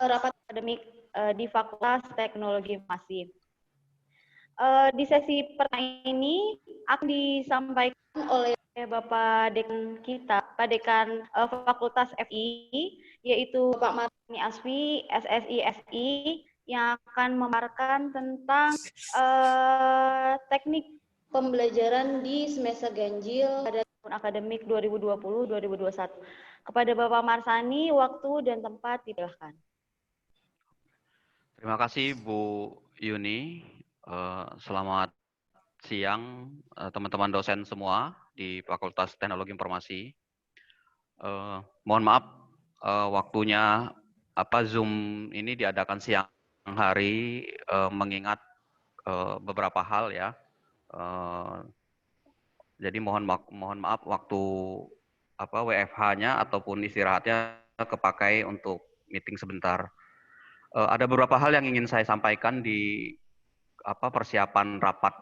rapat akademik di Fakultas Teknologi Informasi. Di sesi pertama ini akan disampaikan oleh Bapak Dekan kita, Pak Dekan Fakultas FI, yaitu Bapak Martini Asfi, SSI SI, yang akan memaparkan tentang teknik pembelajaran di semester ganjil pada tahun akademik 2020-2021. Kepada Bapak Marsani, waktu dan tempat dipersilahkan. Terima kasih Bu Yuni. Selamat siang teman-teman dosen semua di Fakultas Teknologi Informasi. Mohon maaf waktunya Zoom ini diadakan siang hari mengingat beberapa hal ya. Jadi mohon maaf waktu WFH-nya ataupun istirahatnya kepakai untuk meeting sebentar. Ada beberapa hal yang ingin saya sampaikan di persiapan rapat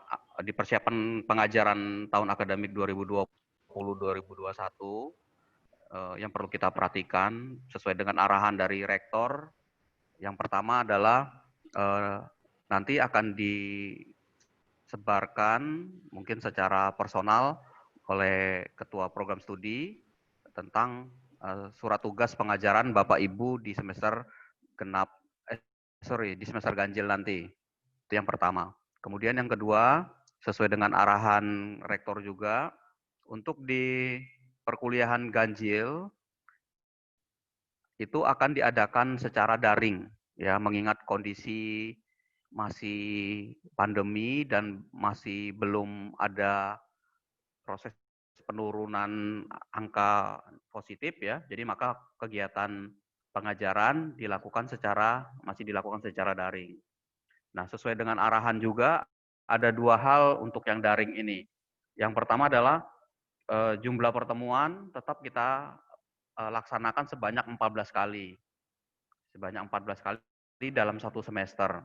di persiapan pengajaran tahun akademik 2020-2021 yang perlu kita perhatikan sesuai dengan arahan dari rektor. Yang pertama adalah nanti akan disebarkan mungkin secara personal oleh ketua program studi tentang surat tugas pengajaran Bapak Ibu di semester di semester ganjil nanti. Itu yang pertama. Kemudian yang kedua, sesuai dengan arahan rektor juga, untuk di perkuliahan ganjil itu akan diadakan secara daring, ya, mengingat kondisi masih pandemi dan masih belum ada proses penurunan angka positif ya. Jadi maka kegiatan pengajaran masih dilakukan secara daring. Nah, sesuai dengan arahan juga ada dua hal untuk yang daring ini. Yang pertama adalah jumlah pertemuan tetap kita laksanakan sebanyak 14 kali. Sebanyak 14 kali dalam satu semester.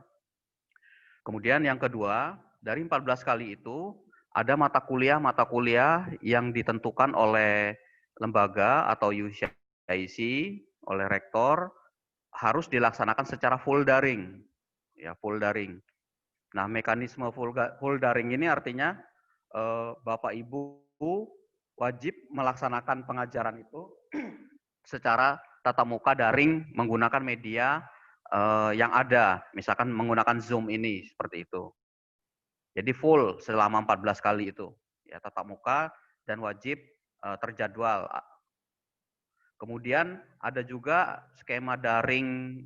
Kemudian yang kedua, dari 14 kali itu ada mata kuliah yang ditentukan oleh lembaga atau UCIC, oleh rektor, harus dilaksanakan secara full daring. Ya, full daring. Nah, mekanisme full daring ini artinya Bapak Ibu wajib melaksanakan pengajaran itu secara tatap muka daring menggunakan media yang ada, misalkan menggunakan Zoom ini seperti itu. Jadi full selama 14 kali itu, ya, tatap muka dan wajib terjadwal. Kemudian ada juga skema daring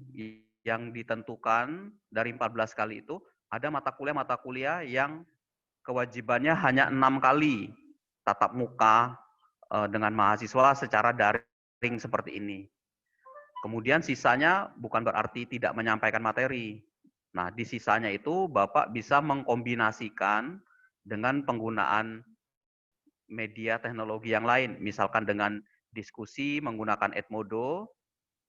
yang ditentukan dari 14 kali itu, ada mata kuliah yang kewajibannya hanya 6 kali tatap muka dengan mahasiswa secara daring seperti ini. Kemudian sisanya bukan berarti tidak menyampaikan materi. Nah, di sisanya itu Bapak bisa mengkombinasikan dengan penggunaan media teknologi yang lain, misalkan dengan diskusi menggunakan Edmodo,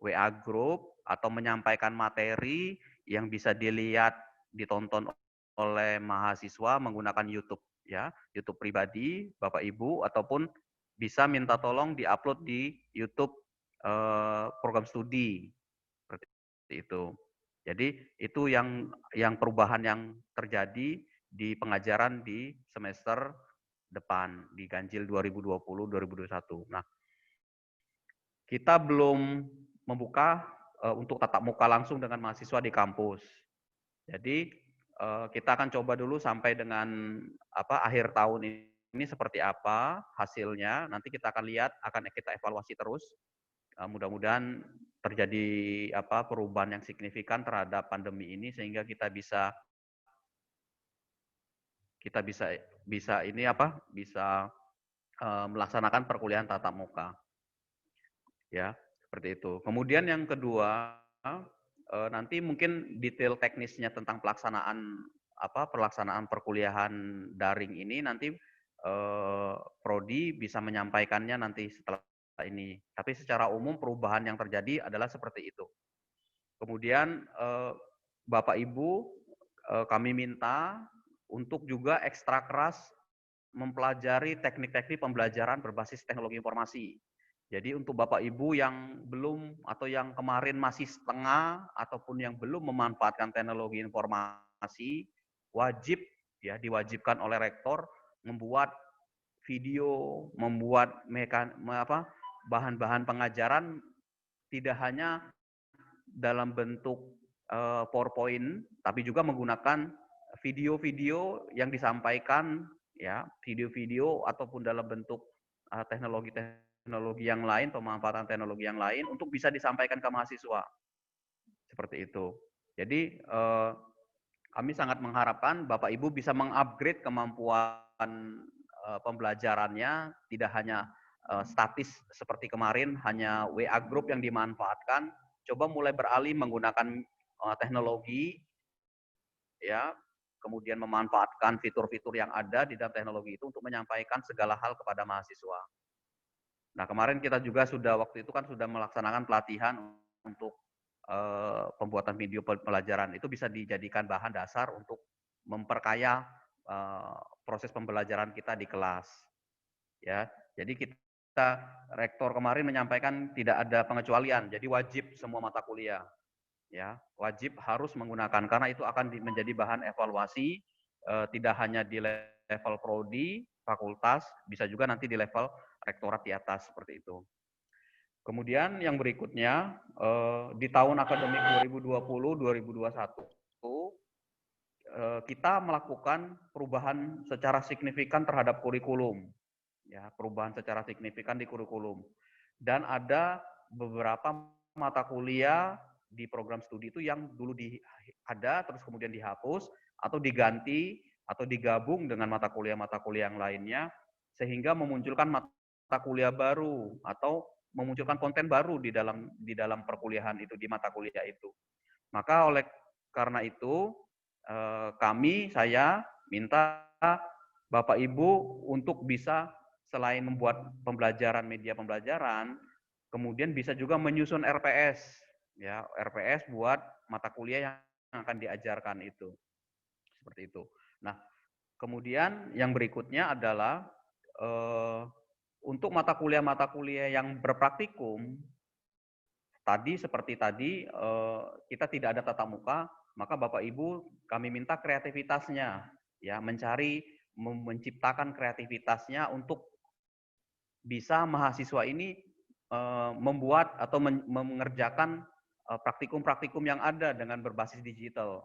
WA Group, atau menyampaikan materi yang bisa dilihat, ditonton oleh mahasiswa menggunakan YouTube, ya, YouTube pribadi Bapak Ibu, ataupun bisa minta tolong diupload di YouTube program studi seperti itu. Jadi itu yang perubahan yang terjadi di pengajaran di semester depan di ganjil 2020-2021. Nah, kita belum membuka untuk tatap muka langsung dengan mahasiswa di kampus. Jadi kita akan coba dulu sampai dengan akhir tahun ini seperti apa hasilnya. Nanti kita akan lihat, akan kita evaluasi terus. Mudah-mudahan terjadi perubahan yang signifikan terhadap pandemi ini sehingga kita bisa melaksanakan perkuliahan tatap muka. Ya, seperti itu. Kemudian yang kedua, nanti mungkin detail teknisnya tentang pelaksanaan perkuliahan daring ini nanti prodi bisa menyampaikannya nanti setelah ini. Tapi secara umum perubahan yang terjadi adalah seperti itu. Kemudian Bapak Ibu kami minta untuk juga ekstra keras mempelajari teknik-teknik pembelajaran berbasis teknologi informasi. Jadi untuk Bapak Ibu yang belum atau yang kemarin masih setengah ataupun yang belum memanfaatkan teknologi informasi, wajib ya diwajibkan oleh rektor membuat video, membuat bahan-bahan pengajaran tidak hanya dalam bentuk PowerPoint, tapi juga menggunakan video-video yang disampaikan ya, video-video ataupun dalam bentuk teknologi yang lain, pemanfaatan teknologi yang lain untuk bisa disampaikan ke mahasiswa. Seperti itu. Jadi kami sangat mengharapkan Bapak Ibu bisa mengupgrade kemampuan pembelajarannya, tidak hanya statis seperti kemarin, hanya WA group yang dimanfaatkan, coba mulai beralih menggunakan teknologi, ya, kemudian memanfaatkan fitur-fitur yang ada di dalam teknologi itu untuk menyampaikan segala hal kepada mahasiswa. Nah, kemarin kita juga waktu itu kan sudah melaksanakan pelatihan untuk pembuatan video pelajaran. Itu bisa dijadikan bahan dasar untuk memperkaya proses pembelajaran kita di kelas. Ya, jadi kita rektor kemarin menyampaikan tidak ada pengecualian, jadi wajib semua mata kuliah. Ya, wajib harus menggunakan karena itu akan menjadi bahan evaluasi tidak hanya di level prodi, fakultas, bisa juga nanti di level rektorat di atas seperti itu. Kemudian yang berikutnya di tahun akademik 2020-2021 kita melakukan perubahan secara signifikan terhadap kurikulum. Ya, perubahan secara signifikan di kurikulum. Dan ada beberapa mata kuliah di program studi itu yang dulu ada terus kemudian dihapus atau diganti atau digabung dengan mata kuliah yang lainnya sehingga memunculkan mata kuliah baru atau memunculkan konten baru di dalam perkuliahan itu, di mata kuliah itu. Maka oleh karena itu saya minta Bapak Ibu untuk bisa selain membuat media pembelajaran, kemudian bisa juga menyusun RPS, ya RPS buat mata kuliah yang akan diajarkan itu, seperti itu. Nah, kemudian yang berikutnya adalah untuk mata kuliah yang berpraktikum, seperti tadi kita tidak ada tatap muka, maka Bapak Ibu kami minta kreativitasnya, ya menciptakan kreativitasnya untuk bisa mahasiswa ini membuat atau mengerjakan praktikum-praktikum yang ada dengan berbasis digital.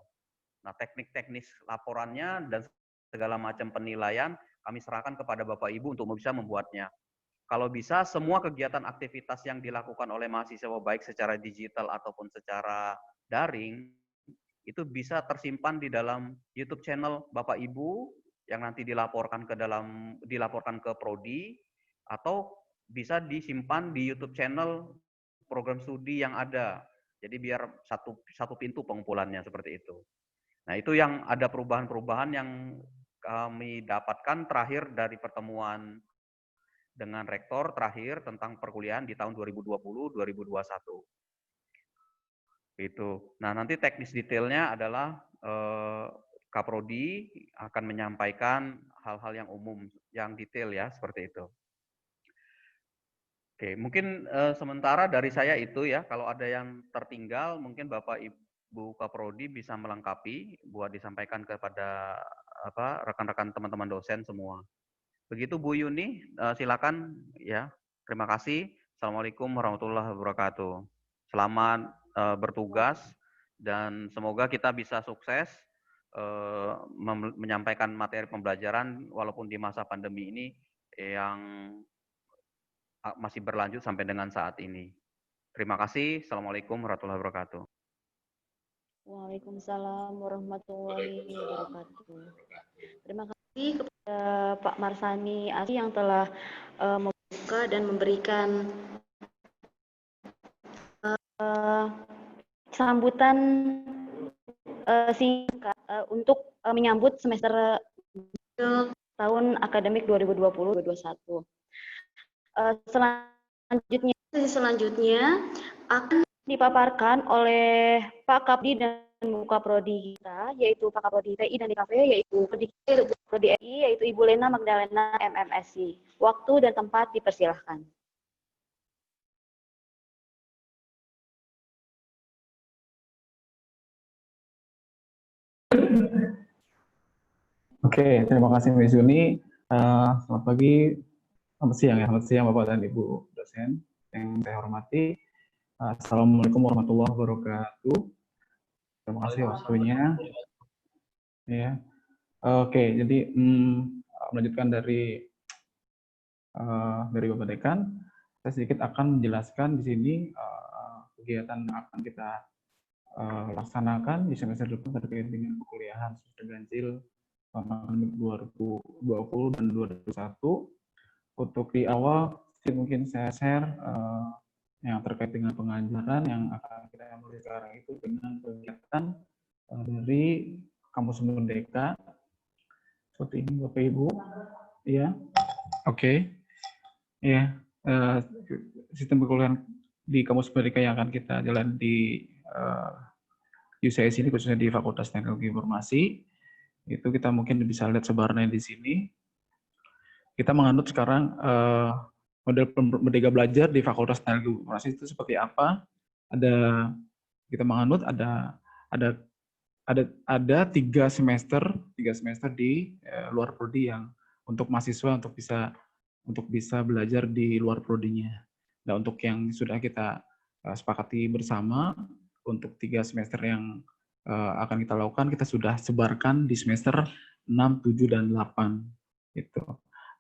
Nah, teknik-teknis laporannya dan segala macam penilaian kami serahkan kepada Bapak Ibu untuk bisa membuatnya. Kalau bisa semua kegiatan aktivitas yang dilakukan oleh mahasiswa baik secara digital ataupun secara daring itu bisa tersimpan di dalam YouTube channel Bapak Ibu yang nanti dilaporkan ke prodi atau bisa disimpan di YouTube channel program studi yang ada. Jadi biar satu pintu pengumpulannya seperti itu. Nah, itu yang ada perubahan-perubahan yang kami dapatkan terakhir dari pertemuan dengan rektor terakhir tentang perkuliahan di tahun 2020-2021. Itu. Nah, nanti teknis detailnya adalah Kaprodi akan menyampaikan hal-hal yang umum, yang detail ya, seperti itu. Oke, mungkin sementara dari saya itu ya, kalau ada yang tertinggal mungkin Bapak Ibu Kaprodi bisa melengkapi buat disampaikan kepada rekan-rekan teman-teman dosen semua. Begitu Bu Yuni, silakan ya. Terima kasih. Assalamualaikum warahmatullahi wabarakatuh. Selamat bertugas dan semoga kita bisa sukses menyampaikan materi pembelajaran walaupun di masa pandemi ini yang masih berlanjut sampai dengan saat ini. Terima kasih. Assalamualaikum warahmatullahi wabarakatuh. Waalaikumsalam warahmatullahi wabarakatuh. Terima kasih kepada Pak Marsani Asri yang telah membuka dan memberikan sambutan singkat untuk menyambut semester tahun akademik 2020-2021. Selanjutnya akan dipaparkan oleh Pak Kapdi dan Bu Kaprodi kita, yaitu Pak Kaprodi TI dan DKV, yaitu Prodi EI, yaitu Ibu Lena Magdalena MMSI. Waktu dan tempat dipersilahkan. Oke, terima kasih Mbak Zuni. Selamat pagi, selamat siang ya, selamat siang Bapak dan Ibu dosen yang saya hormati. Assalamualaikum warahmatullahi wabarakatuh. Terima kasih waktunya. Ya, oke. Jadi melanjutkan dari Bapak Dekan, saya sedikit akan menjelaskan di sini kegiatan yang akan kita laksanakan di semester depan terkait dengan perkuliahan semester ganjil akademik 2020 dan 2021. Untuk di awal, mungkin saya share yang terkait dengan pengajaran yang akan kita mulai sekarang itu dengan kegiatan dari Kampus Merdeka. Seperti ini Bapak Ibu. Ya, oke. Ya, sistem perkuliahan di Kampus Merdeka yang akan kita jalan di UCS ini, khususnya di Fakultas Teknologi Informasi. Itu kita mungkin bisa lihat sebarannya di sini. Kita menganut sekarang model Merdeka Belajar di Fakultas Teknologi Informasi itu seperti apa? Kita menganut ada 3 semester di luar prodi yang untuk mahasiswa untuk bisa belajar di luar prodinya. Nah, untuk yang sudah kita sepakati bersama untuk 3 semester yang akan kita lakukan, kita sudah sebarkan di semester 6, 7, dan 8. Gitu.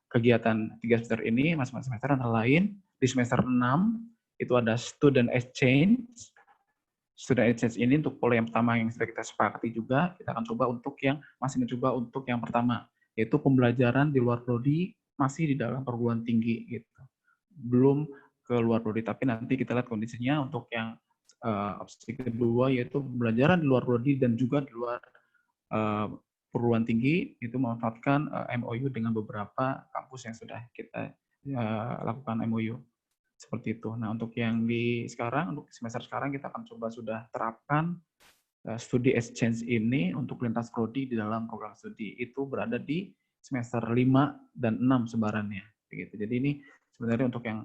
Kegiatan 3 semester ini, masing-masing semester antara lain, di semester 6 itu ada student exchange. Student exchange ini untuk pola yang pertama yang sudah kita sepakati juga, kita akan coba untuk masih mencoba untuk yang pertama, yaitu pembelajaran di luar prodi masih di dalam perguruan tinggi gitu. Belum ke luar prodi, tapi nanti kita lihat kondisinya untuk yang opsi kedua, yaitu pembelajaran di luar prodi dan juga di luar perguruan tinggi, itu memanfaatkan MOU dengan beberapa kampus yang sudah kita lakukan MOU. Seperti itu. Nah, untuk yang untuk semester sekarang kita akan coba sudah terapkan studi exchange ini untuk lintas prodi di dalam program studi. Itu berada di semester 5 dan 6 sebarannya. Begitu. Jadi ini sebenarnya untuk yang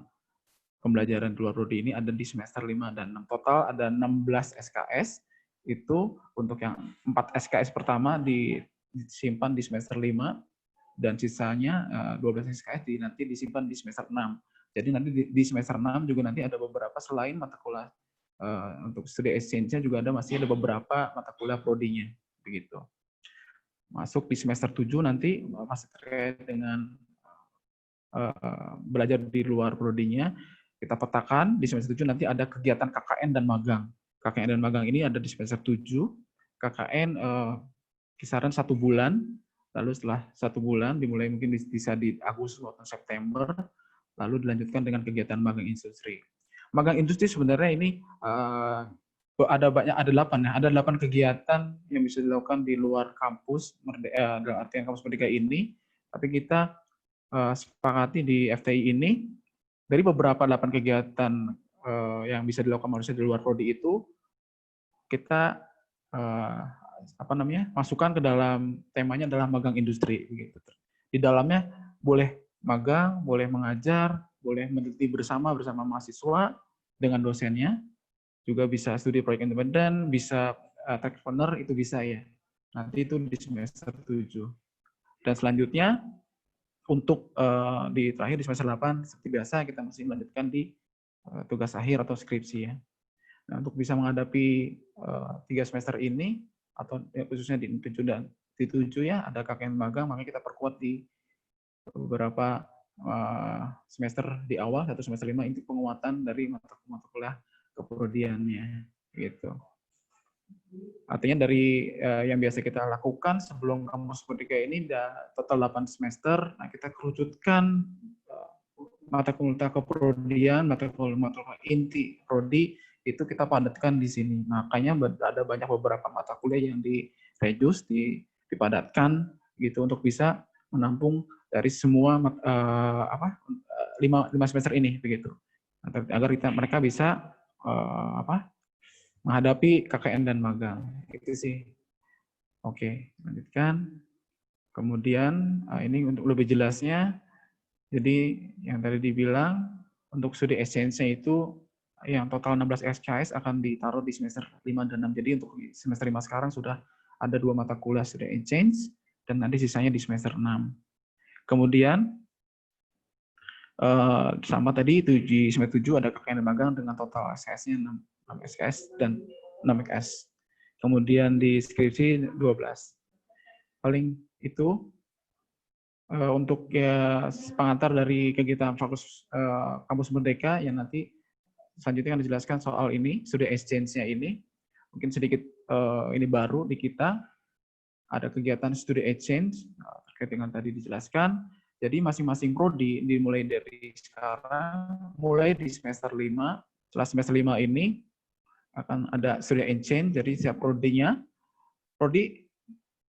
pembelajaran di luar prodi ini ada di semester 5 dan 6. Total ada 16 SKS. Itu untuk yang 4 SKS pertama disimpan di semester 5 dan sisanya 12 SKS nanti disimpan di semester 6. Jadi nanti di semester 6 juga nanti ada beberapa selain mata kuliah untuk studi exchange-nya juga masih ada beberapa mata kuliah prodinya begitu. Masuk di semester 7 nanti masih terkait dengan belajar di luar prodinya, kita petakan di semester 7 nanti ada kegiatan KKN dan magang. KKN dan magang ini ada di semester 7. KKN kisaran 1 bulan, lalu setelah 1 bulan dimulai mungkin bisa di Agustus atau September, lalu dilanjutkan dengan kegiatan magang industri. Magang industri sebenarnya ini ada 8 ya, ada 8 kegiatan yang bisa dilakukan di luar kampus dalam artian kampus Merdeka ini, tapi kita sepakati di FTI ini dari beberapa 8 kegiatan yang bisa dilakukan manusia di luar prodi itu kita masukkan ke dalam temanya adalah magang industri gitu. Di dalamnya boleh magang, boleh mengajar, boleh meneliti bersama mahasiswa dengan dosennya, juga bisa studi proyek independen, bisa entrepreneur, itu bisa ya. Nanti itu di semester 7. Dan selanjutnya untuk di terakhir di semester 8 seperti biasa kita masih melanjutkan di tugas akhir atau skripsi ya. Nah, untuk bisa menghadapi 3 semester ini atau khususnya di 7 dan di 7 ya ada KKN magang, makanya kita perkuat di beberapa semester di awal 1 semester 5 ini penguatan dari mata kuliah keprodiannya gitu. Artinya dari yang biasa kita lakukan sebelum kampus Merdeka ini total 8 semester, nah kita kerucutkan mata kuliah keprodian, mata kuliah inti prodi itu kita padatkan di sini. Makanya ada banyak beberapa mata kuliah yang dipadatkan gitu untuk bisa menampung dari semua 5 semester ini begitu. Agar mereka bisa menghadapi KKN dan magang. Itu sih. Oke, lanjutkan. Kemudian ini untuk lebih jelasnya, jadi yang tadi dibilang untuk studi exchange-nya itu yang total 16 SKS akan ditaruh di semester 5 dan 6. Jadi untuk semester 5 sekarang sudah ada 2 mata kuliah student exchange, dan nanti sisanya di semester 6. Kemudian, sama tadi di semester 7 ada KKN magang dengan total SKS-nya 6 SKS dan 6 XS. Kemudian di skripsi 12. Paling itu untuk ya pengantar dari kegiatan Fakultas Kampus Merdeka yang nanti selanjutnya akan dijelaskan soal ini, studi exchange-nya ini. Mungkin sedikit ini baru di kita, ada kegiatan studi exchange terkait dengan tadi dijelaskan. Jadi masing-masing prodi dimulai dari sekarang, mulai di semester 5. Setelah semester 5 ini akan ada studi exchange, jadi setiap prodi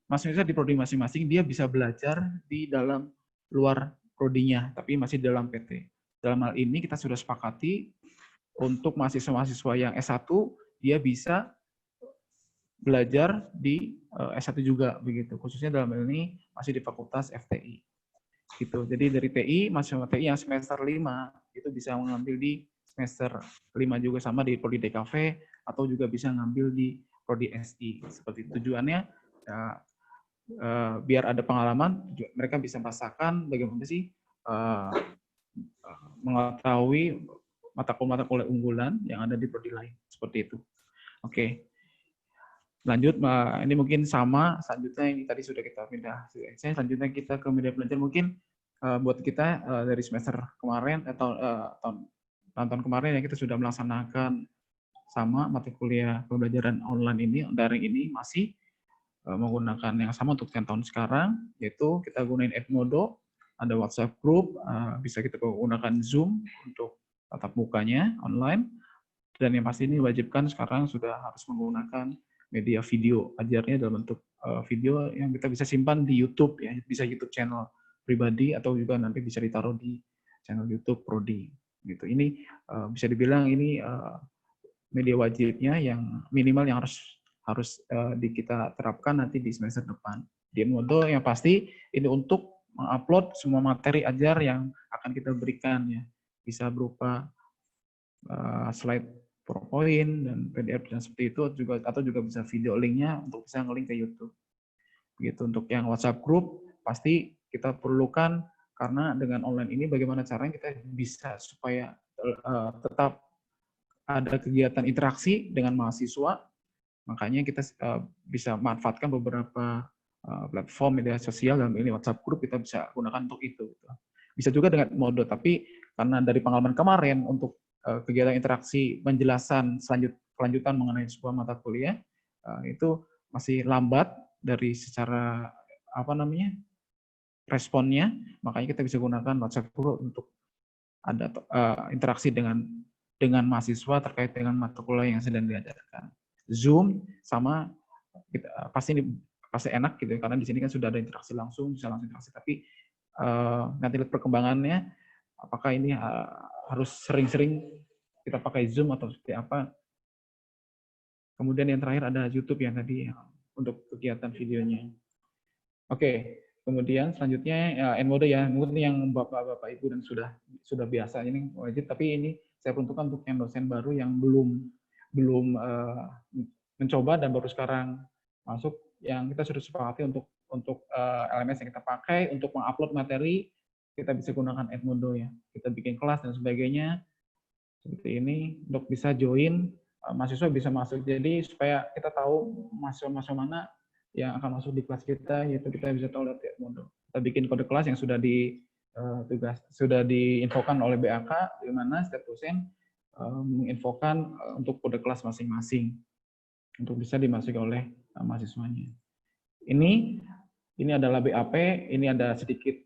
masing-masing di prodi masing-masing dia bisa belajar di dalam luar prodinya, tapi masih dalam PT. Dalam hal ini kita sudah sepakati untuk mahasiswa-mahasiswa yang S1 dia bisa belajar di S1 juga begitu. Khususnya dalam hal ini masih di Fakultas FTI. Gitu. Jadi dari TI, mahasiswa TI yang semester 5 itu bisa mengambil di semester 5 juga sama di prodi DKV atau juga bisa ngambil di prodi SI. Seperti tujuannya ya, biar ada pengalaman, mereka bisa merasakan bagaimana sih mengetahui mata kuliah unggulan yang ada di prodi lain. Seperti itu. Oke. Lanjut, ini mungkin sama. Selanjutnya ini tadi sudah kita pindah. Selanjutnya kita ke media belajar. Mungkin buat kita dari semester kemarin atau tahun kemarin ya kita sudah melaksanakan sama mata kuliah pembelajaran online ini, daring ini masih menggunakan yang sama untuk tahun sekarang, yaitu kita gunain Edmodo, ada WhatsApp group, bisa kita gunakan Zoom untuk tatap mukanya online, dan yang pasti ini wajibkan sekarang sudah harus menggunakan media video, ajarnya dalam bentuk video yang kita bisa simpan di YouTube ya, bisa YouTube channel pribadi atau juga nanti bisa ditaruh di channel YouTube prodi gitu. Ini bisa dibilang ini media wajibnya yang minimal yang harus kita terapkan nanti di semester depan. Di Edmodo yang pasti ini untuk mengupload semua materi ajar yang akan kita berikan ya, bisa berupa slide PowerPoint dan PDF dan seperti itu juga, atau juga bisa video linknya untuk bisa nge-link ke YouTube. Begitu. Untuk yang WhatsApp group pasti kita perlukan, karena dengan online ini bagaimana caranya kita bisa supaya tetap ada kegiatan interaksi dengan mahasiswa, makanya kita bisa manfaatkan beberapa platform media sosial, dalam ini WhatsApp group kita bisa gunakan untuk itu. Bisa juga dengan Edmodo, tapi karena dari pengalaman kemarin untuk kegiatan interaksi penjelasan kelanjutan mengenai sebuah mata kuliah itu masih lambat dari secara responnya, makanya kita bisa gunakan WhatsApp group untuk ada interaksi dengan mahasiswa terkait dengan mata kuliah yang sedang diajarkan. Zoom sama pasti enak gitu karena di sini kan sudah ada interaksi langsung, bisa langsung interaksi, tapi nanti lihat perkembangannya apakah ini harus sering-sering kita pakai Zoom atau seperti apa. Kemudian yang terakhir ada YouTube yang tadi untuk kegiatan videonya. Oke, kemudian selanjutnya Edmodo ya, mungkin yang Bapak Ibu dan sudah biasa ini wajib, tapi ini saya peruntukkan untuk yang dosen baru yang belum mencoba dan baru sekarang masuk, yang kita sudah sepakati untuk LMS yang kita pakai untuk mengupload materi, kita bisa gunakan Edmodo ya. Kita bikin kelas dan sebagainya seperti ini untuk bisa join, mahasiswa bisa masuk. Jadi supaya kita tahu mahasiswa mana yang akan masuk di kelas kita, yaitu kita bisa tahu lewat Edmodo. Kita bikin kode kelas yang sudah diinfokan oleh BAK, di mana setiap dosen menginfokan untuk kode kelas masing-masing untuk bisa dimasuki oleh mahasiswanya. Ini adalah BAP, ini ada sedikit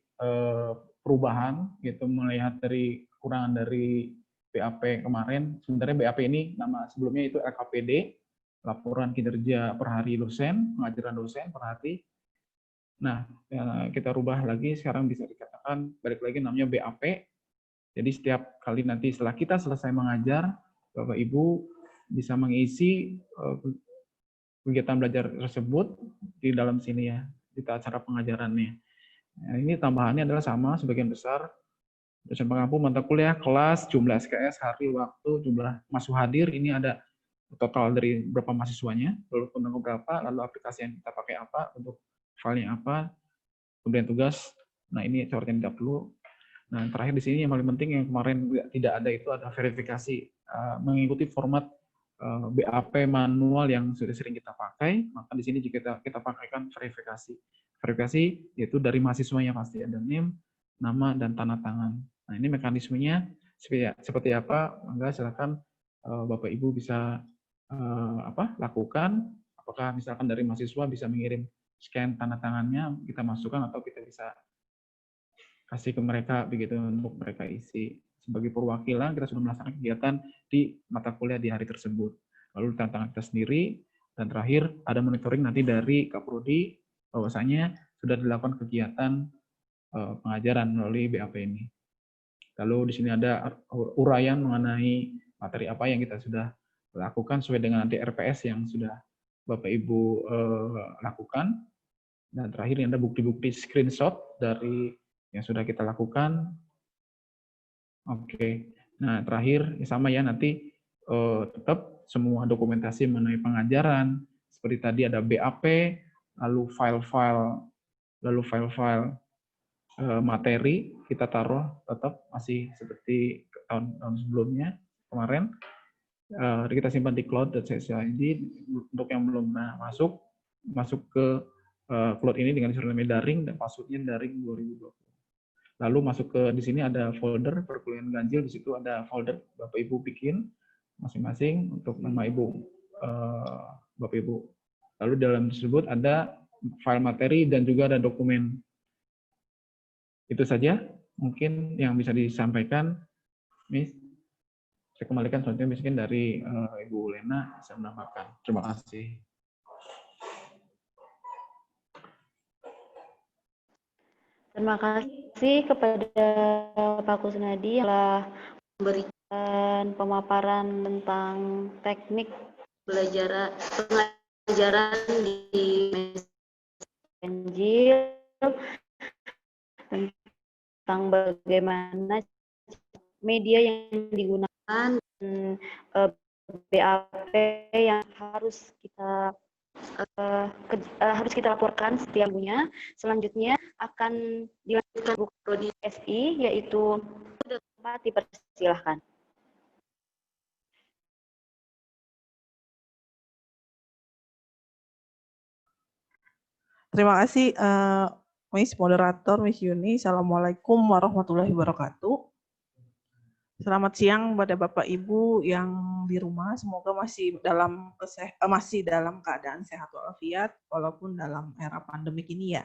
perubahan gitu melihat dari kekurangan dari BAP kemarin. Sebenarnya BAP ini nama sebelumnya itu LKPD, laporan kinerja per hari dosen, pengajaran dosen per hari. Nah, kita rubah lagi, sekarang bisa dikatakan balik lagi namanya BAP. Jadi setiap kali nanti setelah kita selesai mengajar, Bapak Ibu bisa mengisi kegiatan belajar tersebut di dalam sini ya, di acara pengajarannya. Nah, ini tambahannya adalah sama, sebagian besar dosen pengampu mata kuliah, kelas, jumlah SKS, hari, waktu, jumlah masuk hadir, ini ada total dari berapa mahasiswanya, lalu tunggal berapa, lalu aplikasi yang kita pakai apa, untuk filenya apa, kemudian tugas. Nah, ini coret yang tidak perlu. Nah, yang terakhir di sini yang paling penting yang kemarin tidak ada itu ada verifikasi, mengikuti format BAP manual yang sudah sering kita pakai, maka di sini jika kita pakaikan verifikasi. Verifikasi yaitu dari mahasiswanya pasti ada NIM, nama, dan tanda tangan. Nah, ini mekanismenya seperti apa? Maka silakan Bapak Ibu bisa lakukan. Apakah misalkan dari mahasiswa bisa mengirim scan tanda tangannya, kita masukkan, atau kita bisa kasih ke mereka begitu untuk mereka isi. Sebagai perwakilan kita sudah melaksanakan kegiatan di mata kuliah di hari tersebut. Lalu tantangan kita sendiri, dan terakhir ada monitoring nanti dari Kaprodi bahwasanya sudah dilakukan kegiatan pengajaran melalui BAP ini. Lalu di sini ada uraian mengenai materi apa yang kita sudah lakukan sesuai dengan nanti RPS yang sudah Bapak Ibu lakukan. Dan terakhir ada bukti-bukti screenshot dari yang sudah kita lakukan. Oke. Nah, terakhir sama ya, nanti tetap semua dokumentasi mengenai pengajaran seperti tadi ada BAP, lalu file-file materi kita taruh tetap masih seperti tahun sebelumnya kemarin. Kita simpan di cloud.csi.id. Untuk yang belum masuk ke cloud ini dengan username daring dan passwordnya daring 2020. Lalu masuk ke di sini ada folder perkuliahan ganjil, di situ ada folder Bapak Ibu bikin masing-masing untuk nama Ibu Bapak Ibu. Lalu dalam tersebut ada file materi dan juga ada dokumen. Itu saja mungkin yang bisa disampaikan, Miss. Saya kembalikan selanjutnya mungkin dari Ibu Lena bisa menambahkan. Terima kasih. Terima kasih kepada Pak Kusnadi yang telah memberikan pemaparan tentang teknik pengajaran di ganjil, tentang bagaimana media yang digunakan, BAP yang harus kita laporkan setiap minggunya. Selanjutnya akan dilanjutkan buku prodi SI, yaitu dapat dipersilahkan. Terima kasih Miss Moderator, Miss Yuni. Assalamualaikum warahmatullahi wabarakatuh. Selamat siang pada Bapak Ibu yang di rumah. Semoga masih dalam keadaan sehat walafiat walaupun dalam era pandemik ini ya.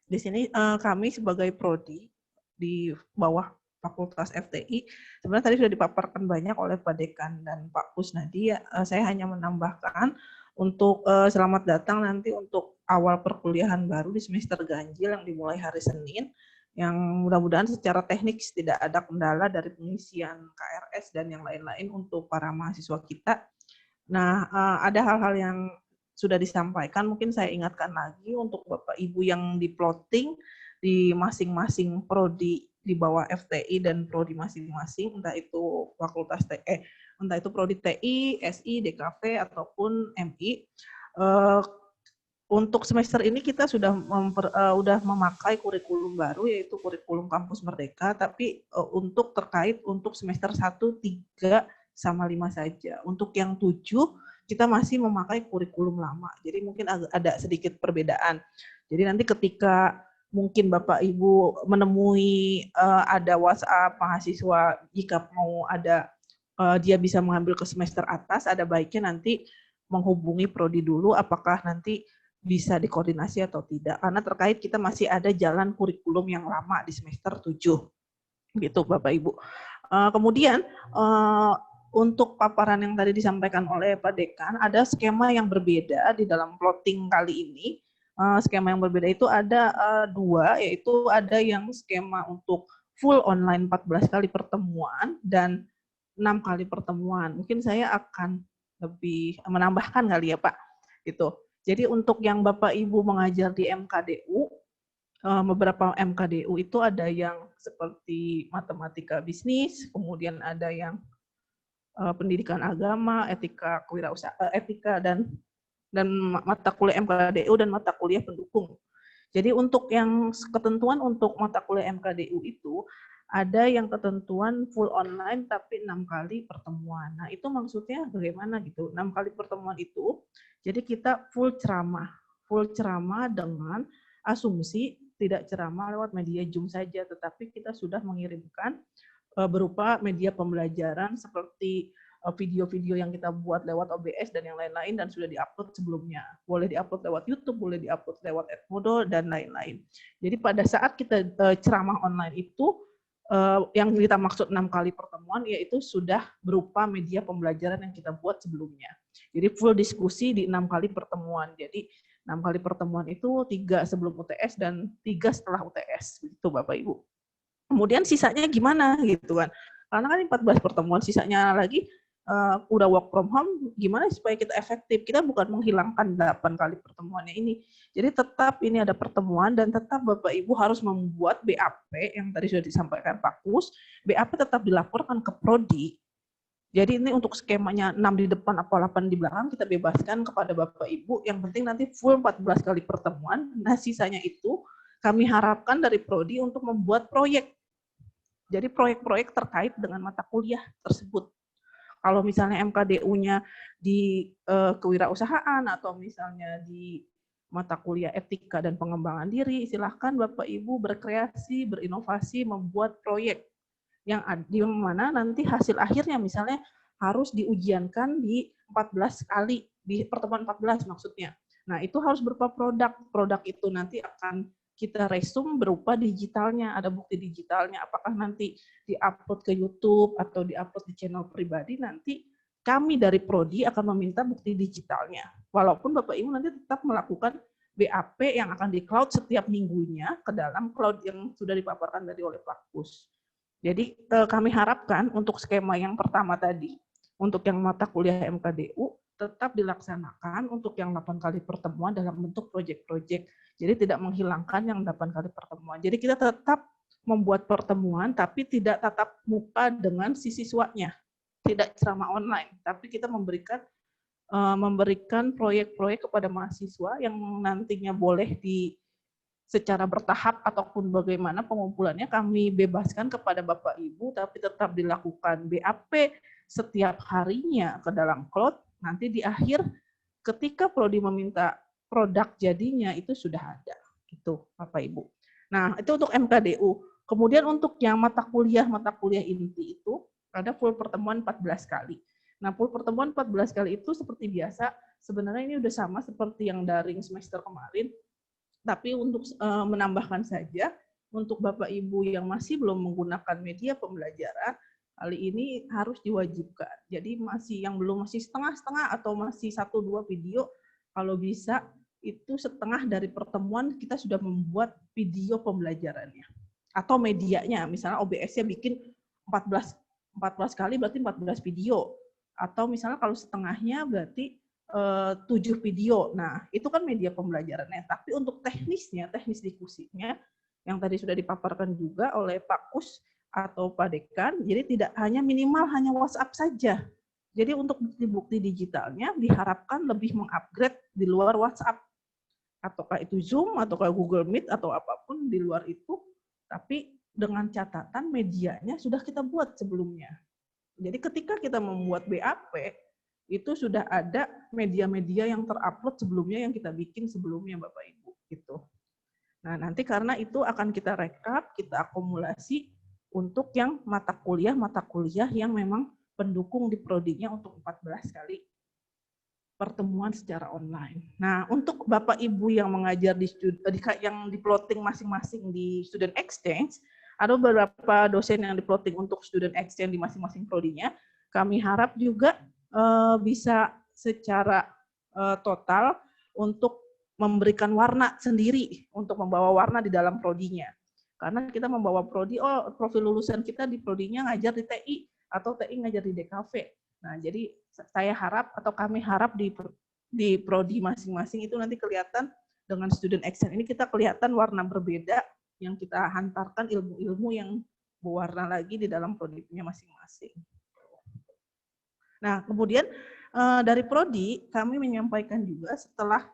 Di sini kami sebagai prodi di bawah Fakultas FTI, sebenarnya tadi sudah dipaparkan banyak oleh Pak Dekan dan Pak Kusnadi. Saya hanya menambahkan untuk selamat datang nanti untuk awal perkuliahan baru di semester ganjil yang dimulai hari Senin, yang mudah-mudahan secara teknis tidak ada kendala dari pengisian KRS dan yang lain-lain untuk para mahasiswa kita. Nah, ada hal-hal yang sudah disampaikan, mungkin saya ingatkan lagi untuk Bapak Ibu yang di plotting di masing-masing prodi di bawah FTI dan prodi masing-masing, entah itu fakultas entah itu prodi TI, SI, DKV ataupun MI. Untuk semester ini kita sudah memakai kurikulum baru, yaitu kurikulum Kampus Merdeka, tapi untuk terkait untuk semester 1, 3 sama 5 saja. Untuk yang 7 kita masih memakai kurikulum lama. Jadi mungkin ada sedikit perbedaan. Jadi nanti ketika mungkin Bapak Ibu menemui ada WhatsApp mahasiswa, jika mau ada dia bisa mengambil ke semester atas, ada baiknya nanti menghubungi prodi dulu apakah nanti bisa dikoordinasi atau tidak. Karena terkait kita masih ada jalan kurikulum yang lama di semester 7. Gitu Bapak Ibu. Kemudian untuk paparan yang tadi disampaikan oleh Pak Dekan, ada skema yang berbeda di dalam plotting kali ini. Skema yang berbeda itu ada 2, yaitu ada yang skema untuk full online 14 kali pertemuan dan 6 kali pertemuan. Mungkin saya akan lebih menambahkan kali ya Pak. Gitu. Jadi untuk yang Bapak Ibu mengajar di MKDU, beberapa MKDU itu ada yang seperti matematika bisnis, kemudian ada yang pendidikan agama, etika kewirausahaan, etika dan mata kuliah MKDU dan mata kuliah pendukung. Jadi untuk yang ketentuan untuk mata kuliah MKDU itu ada yang ketentuan full online tapi 6 kali pertemuan. Nah itu maksudnya bagaimana gitu? 6 kali pertemuan itu, jadi kita full ceramah dengan asumsi tidak ceramah lewat media Zoom saja, tetapi kita sudah mengirimkan berupa media pembelajaran seperti video-video yang kita buat lewat OBS dan yang lain-lain dan sudah diupload sebelumnya. Boleh diupload lewat YouTube, boleh diupload lewat Edmodo dan lain-lain. Jadi pada saat kita ceramah online itu yang kita maksud 6 kali pertemuan yaitu sudah berupa media pembelajaran yang kita buat sebelumnya. Jadi full diskusi di 6 kali pertemuan. Jadi 6 kali pertemuan itu 3 sebelum UTS dan 3 setelah UTS. Begitu Bapak Ibu. Kemudian sisanya gimana gitu kan. Karena kan 14 pertemuan, sisanya lagi udah work from home, gimana supaya kita efektif? Kita bukan menghilangkan 8 kali pertemuannya ini. Jadi tetap ini ada pertemuan dan tetap Bapak Ibu harus membuat BAP yang tadi sudah disampaikan Pak Kus. BAP tetap dilaporkan ke Prodi. Jadi ini untuk skemanya 6 di depan atau 8 di belakang kita bebaskan kepada Bapak Ibu. Yang penting nanti full 14 kali pertemuan. Nah sisanya itu kami harapkan dari Prodi untuk membuat proyek. Jadi proyek-proyek terkait dengan mata kuliah tersebut. Kalau misalnya MKDU-nya di kewirausahaan atau misalnya di mata kuliah etika dan pengembangan diri, silahkan Bapak Ibu berkreasi, berinovasi, membuat proyek yang di mana nanti hasil akhirnya misalnya harus diujiankan di 14 kali, di pertemuan 14 maksudnya. Nah, itu harus berupa produk. Produk itu nanti akan kita resume berupa digitalnya, ada bukti digitalnya, apakah nanti di-upload ke YouTube atau di-upload di channel pribadi, nanti kami dari Prodi akan meminta bukti digitalnya. Walaupun Bapak Ibu nanti tetap melakukan BAP yang akan di-cloud setiap minggunya ke dalam cloud yang sudah dipaparkan tadi oleh Pak Kus. Jadi kami harapkan untuk skema yang pertama tadi, untuk yang mata kuliah MKDU, tetap dilaksanakan untuk yang 8 kali pertemuan dalam bentuk proyek-proyek. Jadi tidak menghilangkan yang 8 kali pertemuan. Jadi kita tetap membuat pertemuan, tapi tidak tatap muka dengan si siswanya. Tidak ceramah online, tapi kita memberikan proyek-proyek kepada mahasiswa yang nantinya boleh secara bertahap ataupun bagaimana pengumpulannya kami bebaskan kepada Bapak Ibu, tapi tetap dilakukan BAP setiap harinya ke dalam cloud. Nanti di akhir ketika Prodi meminta produk jadinya itu sudah ada, gitu Bapak Ibu. Nah itu untuk MKDU. Kemudian untuk yang mata kuliah inti itu ada full pertemuan 14 kali. Nah full pertemuan 14 kali itu seperti biasa, sebenarnya ini udah sama seperti yang daring semester kemarin, tapi untuk menambahkan saja, untuk Bapak Ibu yang masih belum menggunakan media pembelajaran, kali ini harus diwajibkan. Jadi yang belum masih setengah-setengah atau masih 1-2 video, kalau bisa itu setengah dari pertemuan kita sudah membuat video pembelajarannya. Atau medianya, misalnya OBS-nya bikin 14 kali berarti 14 video. Atau misalnya kalau setengahnya berarti 7 video. Nah, itu kan media pembelajarannya. Tapi untuk teknis diskusinya, yang tadi sudah dipaparkan juga oleh Pak Kus atau Pak Dekan, jadi tidak hanya minimal hanya WhatsApp saja. Jadi untuk bukti-bukti digitalnya diharapkan lebih mengupgrade di luar WhatsApp. Ataukah itu Zoom, ataukah Google Meet, atau apapun di luar itu, tapi dengan catatan medianya sudah kita buat sebelumnya. Jadi ketika kita membuat BAP, itu sudah ada media-media yang terupload sebelumnya yang kita bikin sebelumnya Bapak Ibu gitu. Nah, nanti karena itu akan kita rekap, kita akumulasi untuk yang mata kuliah yang memang pendukung di prodinya untuk 14 kali pertemuan secara online. Nah, untuk Bapak Ibu yang mengajar yang di-plotting masing-masing di student exchange, ada beberapa dosen yang di-plotting untuk student exchange di masing-masing prodinya. Kami harap juga bisa secara total untuk memberikan warna sendiri, untuk membawa warna di dalam prodinya. Karena kita membawa prodi, profil lulusan kita di prodinya ngajar di TI, atau TI ngajar di DKV. Nah, jadi saya harap atau kami harap di prodi masing-masing itu nanti kelihatan dengan student exchange ini kita kelihatan warna berbeda yang kita hantarkan ilmu-ilmu yang berwarna lagi di dalam prodinya masing-masing. Nah, kemudian dari Prodi kami menyampaikan juga setelah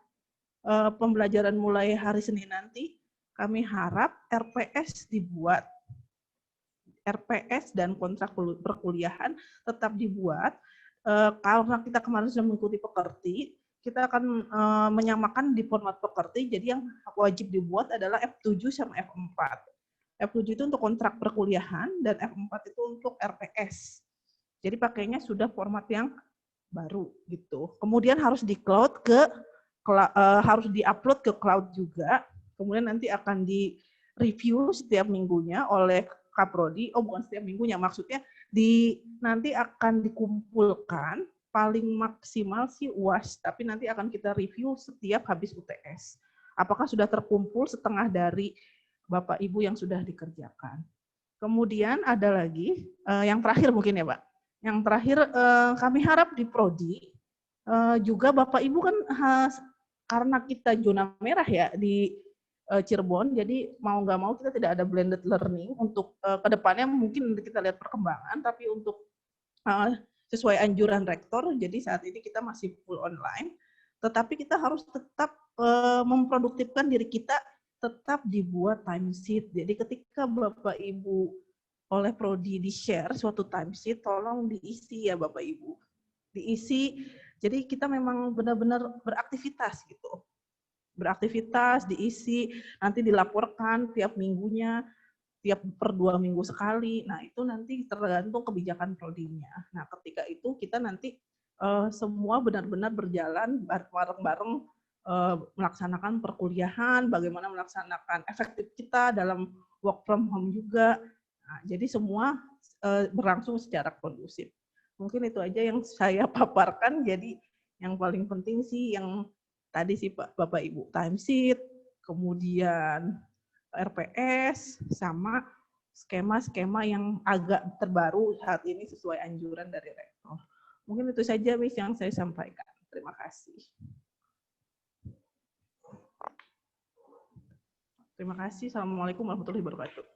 pembelajaran mulai hari Senin nanti, kami harap RPS dibuat. RPS dan kontrak perkuliahan tetap dibuat. Karena kita kemarin sudah mengikuti pekerti, kita akan menyamakan di format pekerti, jadi yang wajib dibuat adalah F7 sama F4. F7 itu untuk kontrak perkuliahan, dan F4 itu untuk RPS. Jadi pakainya sudah format yang baru gitu. Kemudian harus di-cloud harus di-upload ke cloud juga. Kemudian nanti akan di-review setiap minggunya oleh Kaprodi. Oh, bukan setiap minggunya, maksudnya nanti akan dikumpulkan paling maksimal sih UAS, tapi nanti akan kita review setiap habis UTS. Apakah sudah terkumpul setengah dari Bapak Ibu yang sudah dikerjakan. Kemudian ada lagi, yang terakhir mungkin ya Pak. Yang terakhir kami harap di Prodi, juga Bapak Ibu kan karena kita zona merah ya di Cirebon, jadi mau nggak mau kita tidak ada blended learning untuk kedepannya mungkin kita lihat perkembangan, tapi untuk sesuai anjuran rektor, jadi saat ini kita masih full online, tetapi kita harus tetap memproduktifkan diri kita, tetap dibuat timesheet. Jadi ketika Bapak Ibu oleh Prodi di-share suatu timesheet, tolong diisi ya Bapak Ibu. Diisi, jadi kita memang benar-benar beraktivitas gitu. Beraktivitas, diisi, nanti dilaporkan tiap minggunya, tiap per 2 minggu sekali. Nah, itu nanti tergantung kebijakan prodinya. Nah, ketika itu kita nanti semua benar-benar berjalan bareng-bareng melaksanakan perkuliahan, bagaimana melaksanakan efektif kita dalam work from home juga. Nah, jadi semua berlangsung secara kondusif. Mungkin itu aja yang saya paparkan. Jadi yang paling penting sih yang tadi sih Bapak Ibu, timesheet, kemudian RPS, sama skema-skema yang agak terbaru saat ini sesuai anjuran dari rektor. Mungkin itu saja Miss yang saya sampaikan. Terima kasih. Terima kasih. Assalamualaikum warahmatullahi wabarakatuh.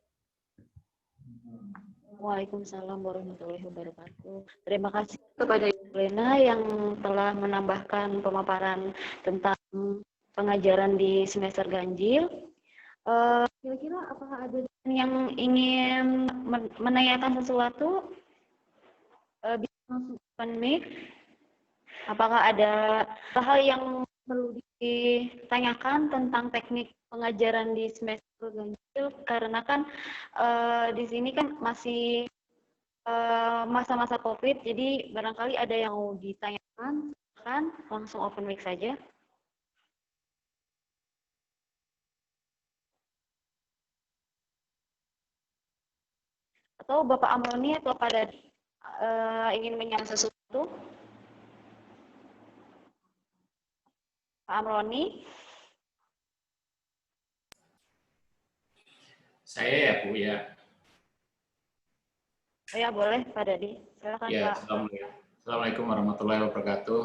Waalaikumsalam warahmatullahi wabarakatuh. Terima kasih kepada Ibu Lena yang telah menambahkan pemaparan tentang pengajaran di semester ganjil. Kira-kira apakah ada yang ingin menanyakan sesuatu? Bisa langsung open mic. Apakah ada hal yang perlu ditanyakan tentang teknik pengajaran di semester ganjil? Karena kan di sini kan masih masa-masa COVID, jadi barangkali ada yang mau ditanyakan, kan langsung open mic saja. Atau Bapak Amroni atau pada ingin menyampaikan sesuatu? Pak Amroni? Saya ya Bu ya. Oh ya boleh Pak Dadi. Silakan Ya, Pak. Assalamualaikum warahmatullahi wabarakatuh.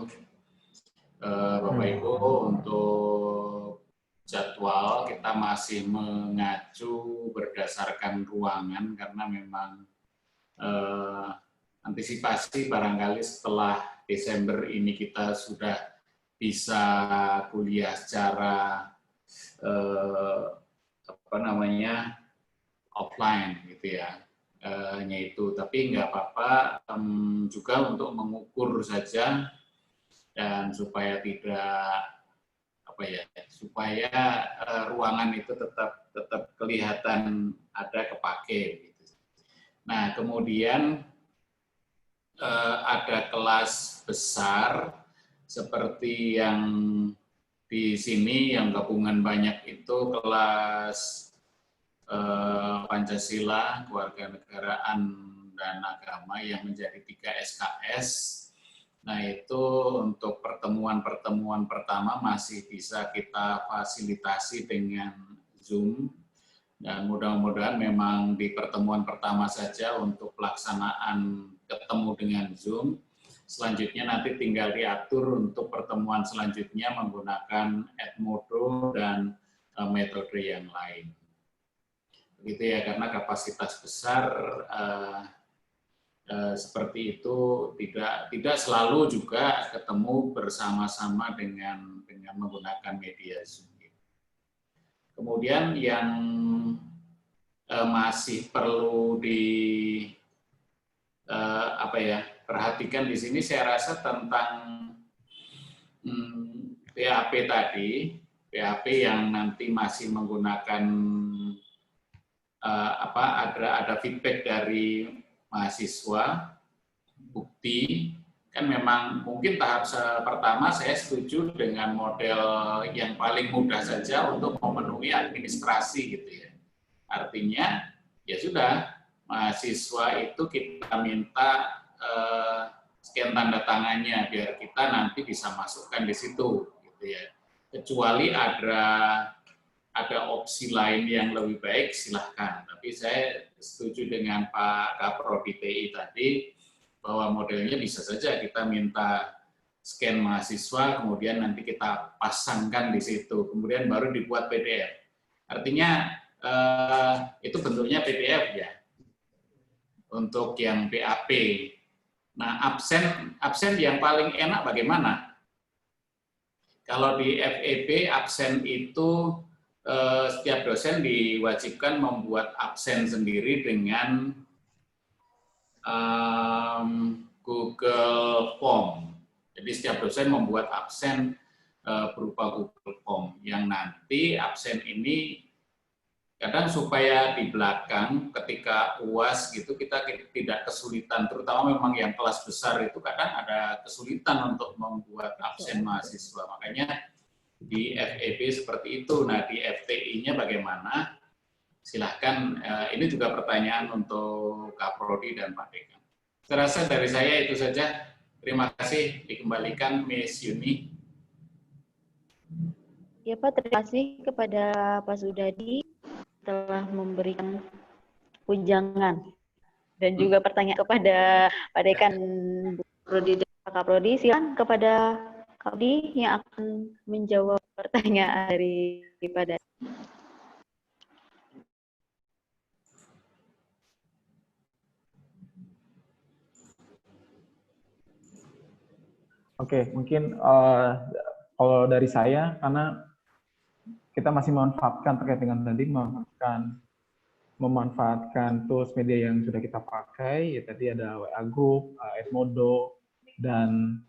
Bapak Ibu, untuk jadwal kita masih mengacu berdasarkan ruangan karena memang antisipasi barangkali setelah Desember ini kita sudah bisa kuliah secara offline gitu ya. Hanya itu, tapi nggak apa-apa juga untuk mengukur saja dan supaya tidak supaya ruangan itu tetap kelihatan ada kepake gitu. Nah, kemudian ada kelas besar seperti yang di sini yang gabungan banyak itu kelas Pancasila, Kewarganegaraan dan Agama yang menjadi 3 SKS. Nah, itu untuk pertemuan-pertemuan pertama masih bisa kita fasilitasi dengan Zoom. Dan mudah-mudahan memang di pertemuan pertama saja untuk pelaksanaan ketemu dengan Zoom. Selanjutnya nanti tinggal diatur untuk pertemuan selanjutnya menggunakan Edmodo dan metode yang lain. Begitu ya, karena kapasitas besar seperti itu, tidak selalu juga ketemu bersama-sama dengan menggunakan media Zoom. Kemudian yang masih perlu perhatikan di sini, saya rasa tentang PAP tadi, PAP yang nanti masih menggunakan ada feedback dari mahasiswa, bukti, kan memang mungkin tahap pertama saya setuju dengan model yang paling mudah saja untuk memenuhi administrasi gitu ya. Artinya ya sudah, mahasiswa itu kita minta scan tanda tangannya biar kita nanti bisa masukkan di situ gitu ya. Kecuali ada opsi lain yang lebih baik, silahkan. Tapi saya setuju dengan Pak Kaprodi TI tadi, bahwa modelnya bisa saja kita minta scan mahasiswa, kemudian nanti kita pasangkan di situ, kemudian baru dibuat PDF. Artinya itu bentuknya PDF ya, untuk yang PAP. Nah, absen yang paling enak bagaimana? Kalau di FEB, absen itu setiap dosen diwajibkan membuat absen sendiri dengan Google Form. Jadi setiap dosen membuat absen berupa Google Form, yang nanti absen ini kadang supaya di belakang ketika UAS gitu kita tidak kesulitan, terutama memang yang kelas besar itu kadang ada kesulitan untuk membuat absen mahasiswa. Makanya di FEB seperti itu. Nah, di FTI-nya bagaimana? Silahkan, ini juga pertanyaan untuk Kak Prodi dan Pak Dekan. Saya rasa dari saya itu saja. Terima kasih, dikembalikan Miss Yuni. Ya Pak, terima kasih kepada Pak Sudadi telah memberikan ujangan dan juga pertanyaan kepada Pak Dekan, Bu Prodi dan Kak Prodi. Silakan kepada Kak Prodi yang akan menjawab pertanyaan daripada. Oke, mungkin kalau dari saya, karena kita masih memanfaatkan terkait dengan tadi, memanfaatkan tools media yang sudah kita pakai, ya tadi ada WA Group, Edmodo, dan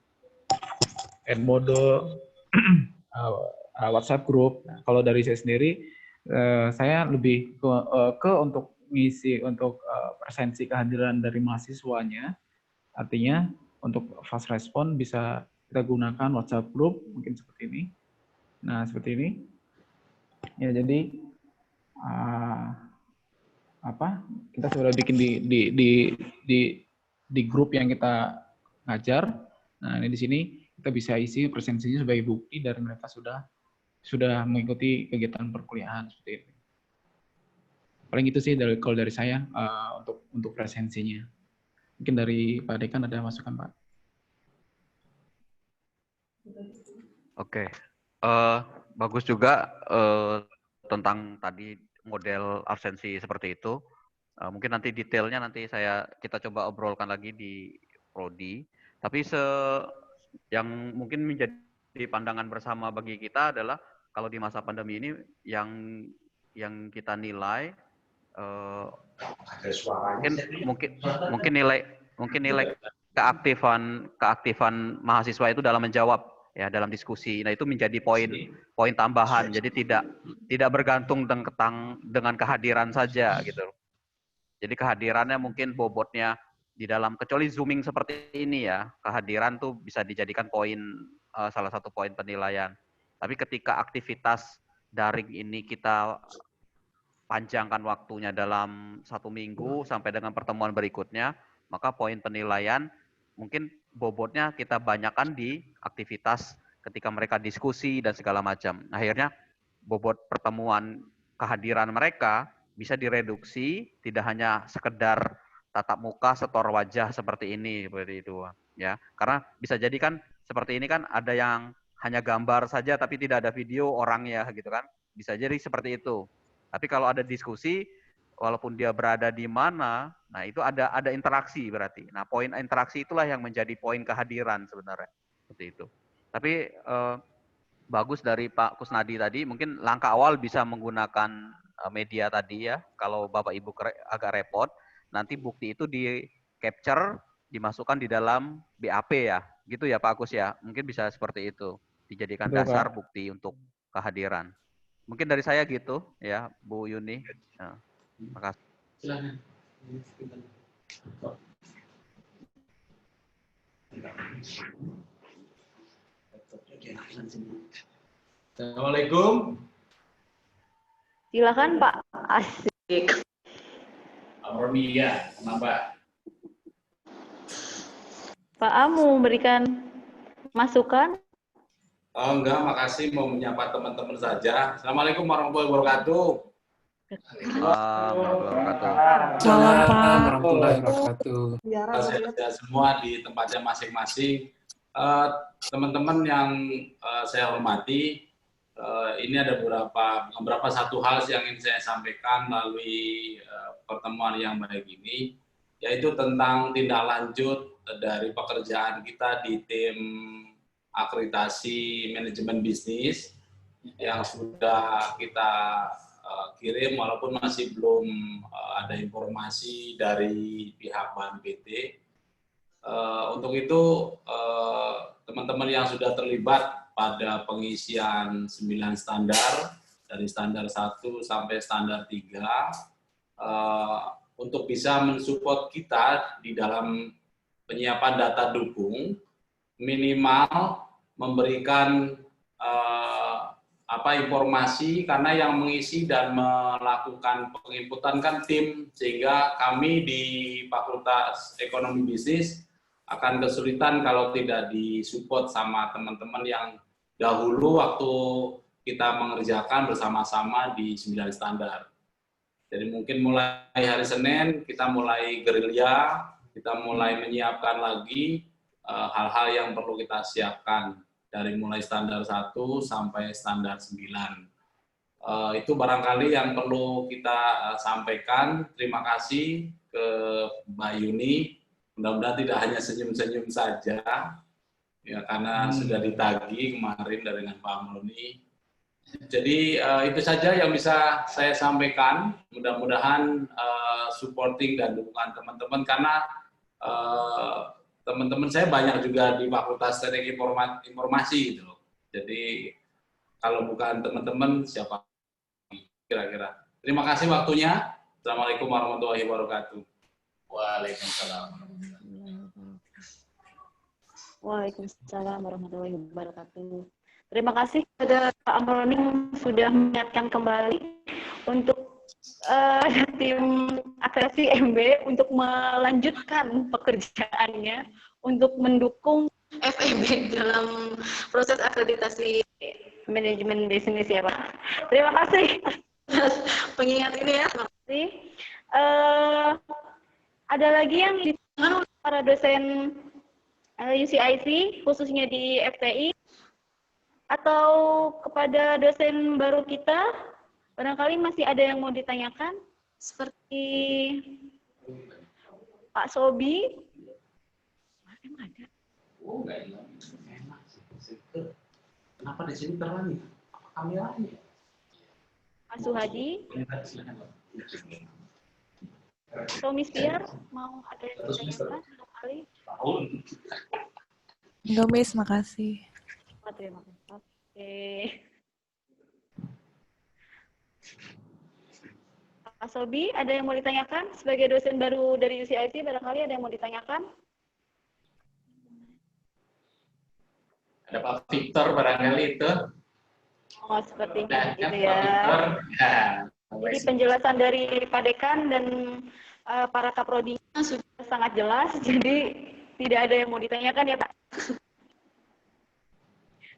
WhatsApp Group. Nah, kalau dari saya sendiri, saya lebih ke untuk ngisi untuk presensi kehadiran dari mahasiswanya. Artinya untuk fast respon bisa kita gunakan WhatsApp Group, mungkin seperti ini. Nah, seperti ini. Ya, jadi kita sudah bikin di grup yang kita ngajar. Nah, ini di sini kita bisa isi presensinya sebagai bukti dari mereka sudah mengikuti kegiatan perkuliahan seperti ini. Paling itu sih kalau dari saya untuk presensinya. Mungkin dari Pak Dekan ada masukan, Pak? Oke, bagus juga tentang tadi model absensi seperti itu. Mungkin nanti detailnya kita coba obrolkan lagi di Prodi. Tapi yang mungkin menjadi pandangan bersama bagi kita adalah kalau di masa pandemi ini yang kita nilai mungkin nilai keaktifan mahasiswa itu dalam menjawab ya, dalam diskusi. Nah, itu menjadi poin tambahan. Jadi tidak bergantung dengan kehadiran saja gitu. Jadi kehadirannya mungkin bobotnya di dalam, kecuali zooming seperti ini ya, kehadiran tuh bisa dijadikan salah satu poin penilaian. Tapi ketika aktivitas daring ini kita panjangkan waktunya dalam 1 minggu sampai dengan pertemuan berikutnya, maka poin penilaian mungkin bobotnya kita banyakkan di aktivitas ketika mereka diskusi dan segala macam. Akhirnya bobot pertemuan kehadiran mereka bisa direduksi, tidak hanya sekedar tatap muka, setor wajah seperti itu ya. Karena bisa jadi kan seperti ini kan ada yang hanya gambar saja tapi tidak ada video orangnya gitu kan. Bisa jadi seperti itu. Tapi kalau ada diskusi, walaupun dia berada di mana, nah itu ada interaksi berarti. Nah, poin interaksi itulah yang menjadi poin kehadiran sebenarnya. Seperti itu. Tapi bagus dari Pak Kusnadi tadi, mungkin langkah awal bisa menggunakan media tadi ya. Kalau Bapak Ibu agak repot, nanti bukti itu di capture, dimasukkan di dalam BAP ya. Gitu ya Pak Agus ya. Mungkin bisa seperti itu. Dijadikan Betul, dasar Pak. bukti untuk kehadiran. Mungkin dari saya gitu ya, Bu Yuni. Ya, makasih. Silakan. Assalamualaikum. Silakan Pak. Asik. Amronia, kenapa? Pak Amu memberikan masukan. Oh, enggak, makasih mau menyapa teman-teman saja. Assalamualaikum warahmatullahi wabarakatuh. Waalaikumsalam warahmatullahi wabarakatuh. Sehat-sehat semua di tempatnya masing-masing. Teman-teman yang saya hormati, ini ada beberapa satu hal yang ingin saya sampaikan melalui pertemuan yang baik ini, yaitu tentang tindak lanjut dari pekerjaan kita di tim akreditasi manajemen bisnis yang sudah kita kirim walaupun masih belum ada informasi dari pihak BNPT. Untuk itu teman-teman yang sudah terlibat pada pengisian 9 standar dari standar 1 sampai standar 3 untuk bisa mensupport kita di dalam penyiapan data dukung, minimal memberikan informasi, karena yang mengisi dan melakukan penginputan kan tim, sehingga kami di Fakultas Ekonomi Bisnis akan kesulitan kalau tidak disupport sama teman-teman yang dahulu waktu kita mengerjakan bersama-sama di 9 standar. Jadi mungkin mulai hari Senin kita mulai gerilya, kita mulai menyiapkan lagi hal-hal yang perlu kita siapkan dari mulai standar 1 sampai standar 9. Itu barangkali yang perlu kita sampaikan. Terima kasih ke Mbak Yuni. Mudah-mudahan tidak hanya senyum-senyum saja, ya, karena sudah ditagih kemarin dengan Pak Amroni. Jadi itu saja yang bisa saya sampaikan. Mudah-mudahan supporting dan dukungan teman-teman, karena teman-teman saya banyak juga di Fakultas Teknik Informasi gitu. Jadi kalau bukan teman-teman siapa kira-kira. Terima kasih waktunya. Assalamualaikum warahmatullahi wabarakatuh. Waalaikumsalam. Waalaikumsalam warahmatullahi wabarakatuh. Terima kasih kepada Pak Amroni sudah mengingatkan kembali untuk tim akreditasi MB untuk melanjutkan pekerjaannya untuk mendukung FEB dalam proses akreditasi manajemen bisnis ya Pak. Terima kasih atas pengingat ini ya. Terima kasih. Ada lagi yang ditanyakan oleh para dosen UCIC khususnya di FTI atau kepada dosen baru kita? Barangkali masih ada yang mau ditanyakan, seperti Pak Sobi. Emang ada? Oh, enggak hilang. Kenapa di sini terang? Apa kameranya? Pak Suhadi. Miss Piar, mau ada yang ditanyakan? Barangkali. Enggak, Miss, makasih. Terima kasih. Oke. Pak Sobi, ada yang mau ditanyakan? Sebagai dosen baru dari UCIC, barangkali ada yang mau ditanyakan? Ada Pak Victor barangkali itu. Oh, sepertinya gitu Pak ya. Victor. Ya. Jadi penjelasan dari Pak Dekan dan para kaprodinya sudah sangat jelas, jadi tidak ada yang mau ditanyakan ya Pak.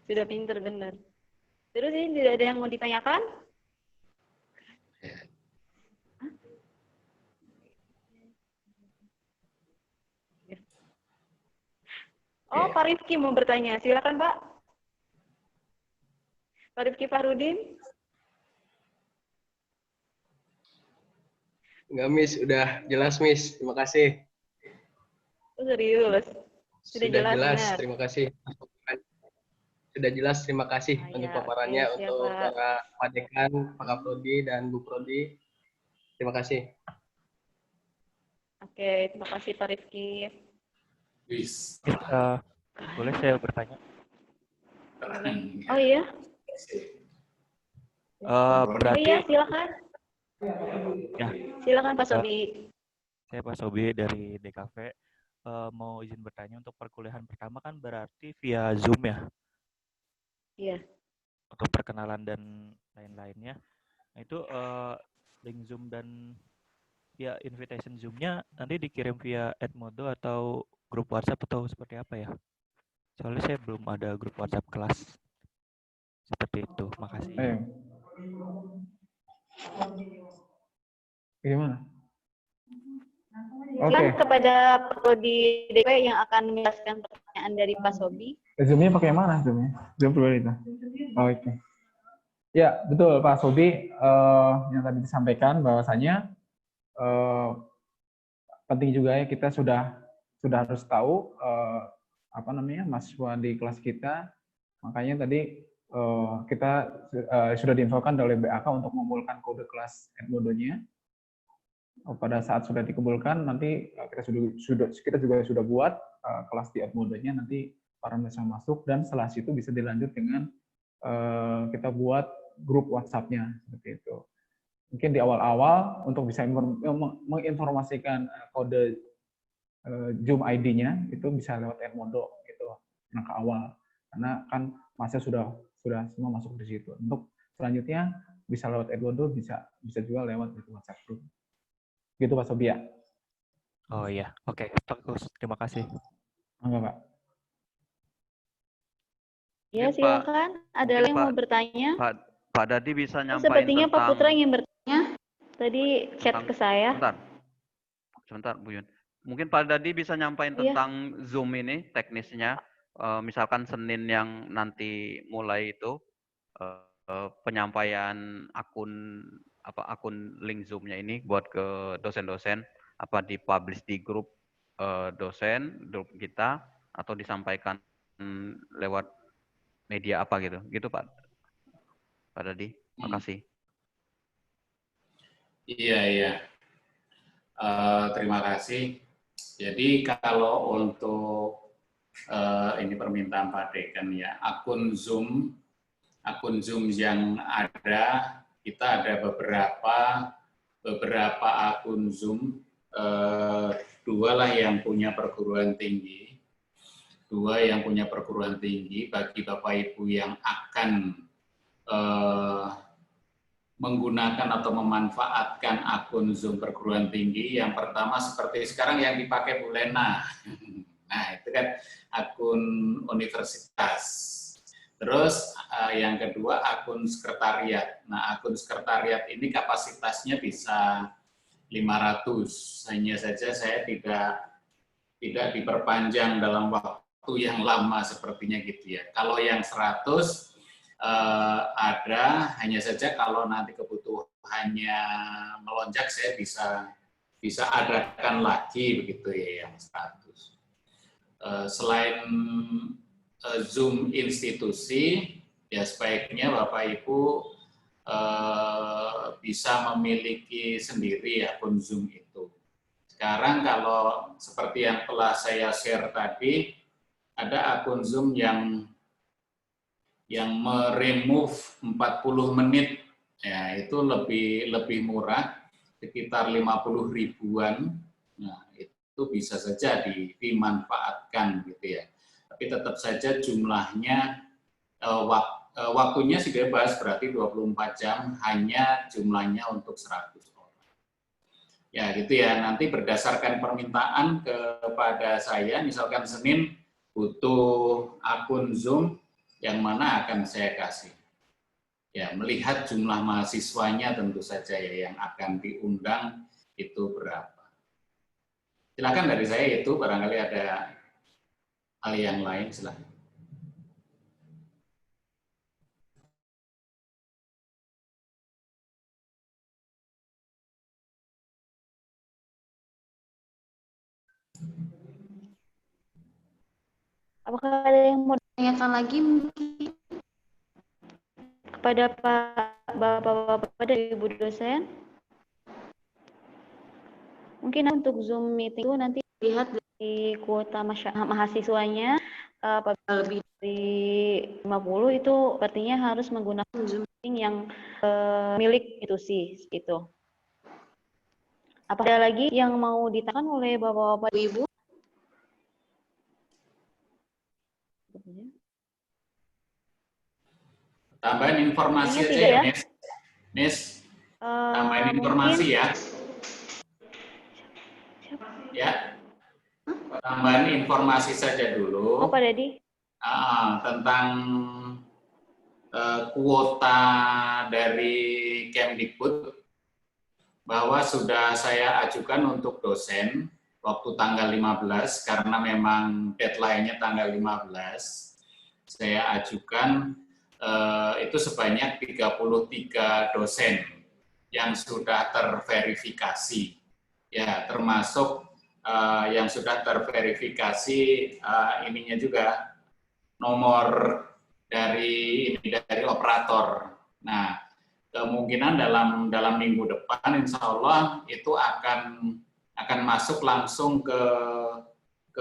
Sudah pinter benar. Terus ini tidak ada yang mau ditanyakan? Oh, Pak Rifki mau bertanya. Silakan, Pak. Pak Rifki Fahrudin. Enggak, Miss. Udah jelas, Miss. Terima kasih. Oh, serius. Sudah jelas Jelas. benar. Terima kasih. Sudah jelas. Terima kasih Ah, untuk ya, paparannya oke, siap, untuk Pak. Pak Dekan, Pak Kaprodi, dan Bu Prodi. Terima kasih. Oke, terima kasih Pak Rifki. Wis. Miss, boleh saya bertanya? Oh iya? Oh Berarti iya, silakan. ya, Silakan Pak eh, Sobi. saya Pak Sobi dari DKV. Mau izin bertanya untuk perkuliahan pertama kan berarti via Zoom ya, Iya. untuk perkenalan dan lain-lainnya. Nah, itu link Zoom dan via invitation Zoom-nya nanti dikirim via Edmodo atau grup WhatsApp atau seperti apa ya? Soalnya saya belum ada grup WhatsApp kelas. Seperti itu. Makasih. Ayo. Gimana? Oke. Silakan kepada Pak Prodi DP yang akan menjelaskan pertanyaan dari Pak Sobi. Zoom-nya pakai mana Zoom-nya? Zoom pribadi itu. Oh, oke. Ya, betul Pak Sobi, yang tadi disampaikan bahwasanya penting juga ya kita sudah harus tahu apa namanya mahasiswa di kelas kita. Makanya tadi kita sudah diinfokan oleh BAK untuk mengumpulkan kode kelas Edmodo-nya. Pada saat sudah dikumpulkan nanti kita juga sudah buat kelas di Edmodo-nya, nanti para mahasiswa masuk dan setelah itu bisa dilanjut dengan kita buat grup WhatsApp-nya seperti itu. Mungkin di awal-awal untuk bisa menginformasikan kode Zoom ID-nya itu bisa lewat Edmodo gitu, langkah awal. Karena kan masa sudah semua masuk di situ. Untuk selanjutnya bisa lewat Edmodo, bisa juga lewat WhatsApp group. Gitu Pak Sobia. Oh iya, oke, bagus. Terima kasih. Enggak Pak. Ya, Mungkin silakan. Ada mungkin yang mau bertanya? Pak Dadi bisa Oh, nyampaikan sepertinya Pak tentang Putra ingin bertanya. Tadi chat tentang ke saya. sebentar Bu Yun. Mungkin Pak Dadi bisa nyampaikan Iya. tentang Zoom ini teknisnya. Misalkan Senin yang nanti mulai itu penyampaian akun link Zoom-nya ini buat ke dosen-dosen, apa dipublish di grup dosen, grup kita, atau disampaikan lewat media apa gitu Pak Dadi. Makasih. Iya. Terima kasih. Jadi kalau untuk ini permintaan Pak Dekan ya, akun Zoom yang ada, kita ada beberapa akun Zoom, dua lah yang punya perguruan tinggi, bagi Bapak Ibu yang akan menggunakan atau memanfaatkan akun Zoom perguruan tinggi. Yang pertama seperti sekarang yang dipakai Bu Lena. Nah, itu kan akun universitas. Terus yang kedua akun sekretariat. Nah, akun sekretariat ini kapasitasnya bisa 500. Hanya saja saya tidak diperpanjang dalam waktu yang lama sepertinya gitu ya. Kalau yang 100 ada, hanya saja kalau nanti kebutuhannya melonjak saya bisa adakan lagi begitu ya yang 100. Selain Zoom institusi, ya sebaiknya Bapak Ibu bisa memiliki sendiri akun Zoom itu. Sekarang kalau seperti yang telah saya share tadi, ada akun Zoom yang meremove 40 menit, ya itu lebih murah, sekitar 50 ribuan. Nah, itu bisa saja dimanfaatkan gitu ya. Tapi tetap saja jumlahnya, waktunya sih bebas, berarti 24 jam, hanya jumlahnya untuk 100 orang. Ya gitu ya, nanti berdasarkan permintaan kepada saya, misalkan Senin butuh akun Zoom, yang mana akan saya kasih. Ya, melihat jumlah mahasiswanya tentu saja ya yang akan diundang itu berapa. Silakan dari saya itu, barangkali ada hal yang lain, silakan. Apakah ada yang mau ditanyakan lagi mungkin kepada Bapak-Bapak dari Ibu dosen? Mungkin untuk Zoom meeting itu nanti lihat dari kuota mahasiswanya, apabila lebih dari 50 itu artinya harus menggunakan Zoom meeting yang milik institusi gitu. Apa ada lagi yang mau ditanyakan oleh Bapak-Bapak Ibu? Tambahin informasi Sepertinya aja tidak ya, ya. Miss. Tambahin Mungkin informasi ya. Ya. Tambahin informasi saja dulu. Pak Dedi. Tentang kuota dari Kemdikbud, bahwa sudah saya ajukan untuk dosen waktu tanggal 15 karena memang deadline-nya tanggal 15. Saya ajukan itu sebanyak 33 dosen yang sudah terverifikasi. Ya, termasuk yang sudah terverifikasi ininya juga nomor dari operator. Nah, kemungkinan dalam minggu depan insya Allah itu akan masuk langsung ke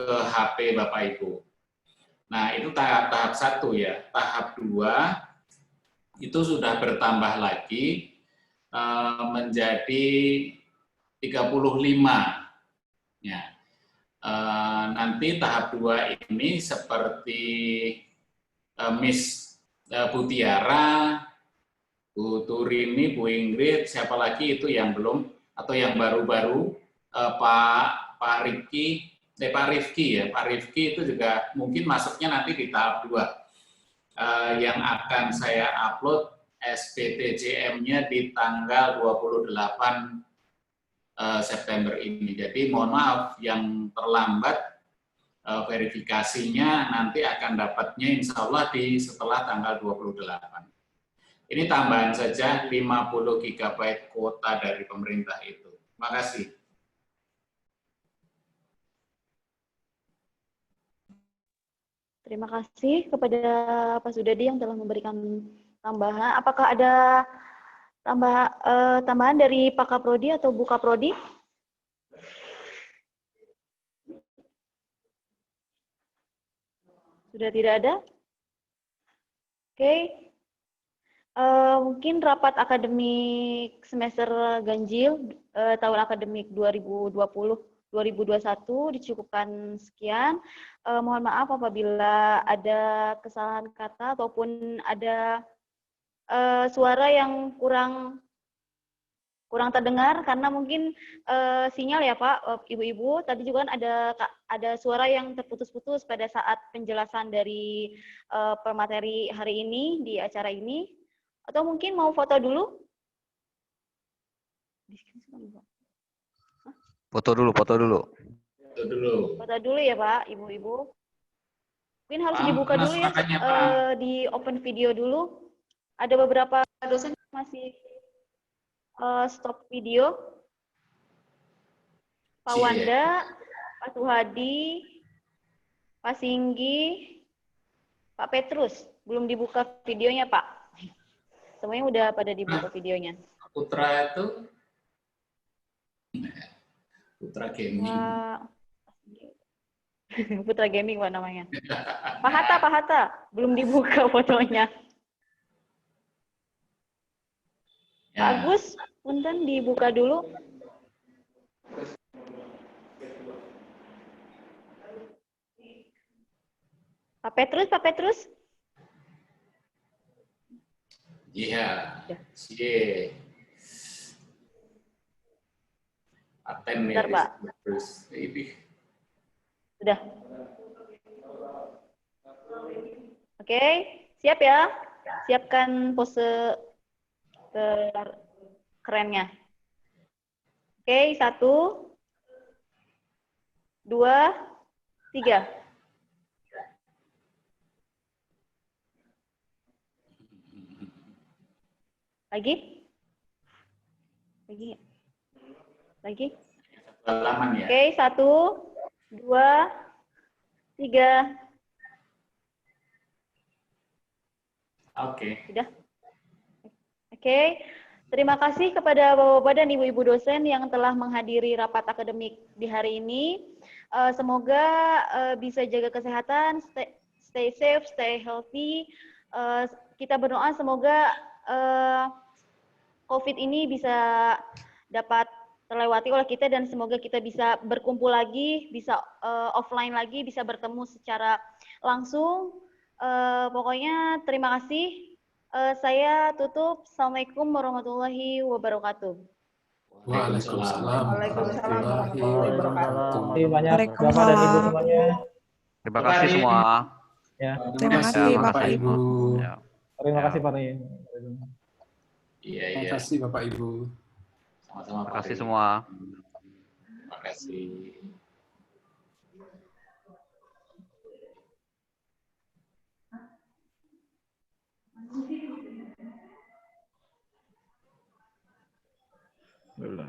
HP Bapak Ibu. Nah, itu tahap 1 ya. Tahap 2 itu sudah bertambah lagi menjadi 35. Ya. Nanti tahap 2 ini seperti Miss Bu Tiara, Bu Turini, Bu Ingrid, siapa lagi itu yang belum atau yang baru-baru, Pak Rifki ya, Pak Rifki itu juga mungkin masuknya nanti di tahap 2 yang akan saya upload SPTJM-nya di tanggal 28 September ini. Jadi mohon maaf yang terlambat verifikasinya nanti akan dapatnya insya Allah setelah tanggal 28. Ini tambahan saja 50 GB kuota dari pemerintah itu. Terima kasih. Terima kasih kepada Pak Sudadi yang telah memberikan tambahan. Apakah ada tambahan dari Pak Kaprodi atau Bu Kaprodi? Sudah tidak ada? Oke. Mungkin rapat akademik semester ganjil tahun akademik 2020-2021 dicukupkan sekian. Mohon maaf apabila ada kesalahan kata ataupun ada suara yang kurang terdengar karena mungkin sinyal ya Pak, Ibu-ibu. Tadi juga kan ada suara yang terputus-putus pada saat penjelasan dari pemateri hari ini di acara ini. Atau mungkin mau foto dulu? Foto dulu. Foto dulu. Foto dulu ya Pak, Ibu-ibu. Mungkin harus dibuka Mas, dulu ya, makanya, Pak. di open video dulu. Ada beberapa dosen yang masih stop video. Pak Wanda, Pak Suhadi, Pak Singgi, Pak Petrus. Belum dibuka videonya Pak. Semuanya udah pada dibuka videonya. Putra itu? Putra Gaming. Putra Gaming Pak namanya. Pak Hatta. Belum dibuka fotonya. Ya. Pak Agus, punten dibuka dulu. Pak Petrus. Iya. Cie. Paten nih. Bentar, Pak. Terus ini. Sudah. Oke, siap ya? Siapkan pose kerennya. Oke, 1, 2, 3. Lagi? Halaman ya. Oke, 1, 2, 3. Oke. Sudah? Oke. Terima kasih kepada Bapak-Bapak dan Ibu-Ibu dosen yang telah menghadiri rapat akademik di hari ini. Semoga bisa jaga kesehatan, stay safe, stay healthy. Kita berdoa semoga COVID ini bisa dapat terlewati oleh kita dan semoga kita bisa berkumpul lagi, bisa offline lagi, bisa bertemu secara langsung. Pokoknya terima kasih. Saya tutup. Assalamualaikum warahmatullahi wabarakatuh. Waalaikumsalam Waalaikumsalam warahmatullahi warahmatullahi wabarakatuh. wabarakatuh. Terima kasih banyak Bapak dan Ibu Waalaikumsalam. semuanya. Terima kasih semua. Ya, Terima kasih Ya, Bapak makasih. Ibu. Ya. terima Ya. kasih Pak Rin. Iya, Terima iya. kasih Bapak Ibu. Sama-sama Terima Pak kasih Rin. semua. Terima kasih. Belum.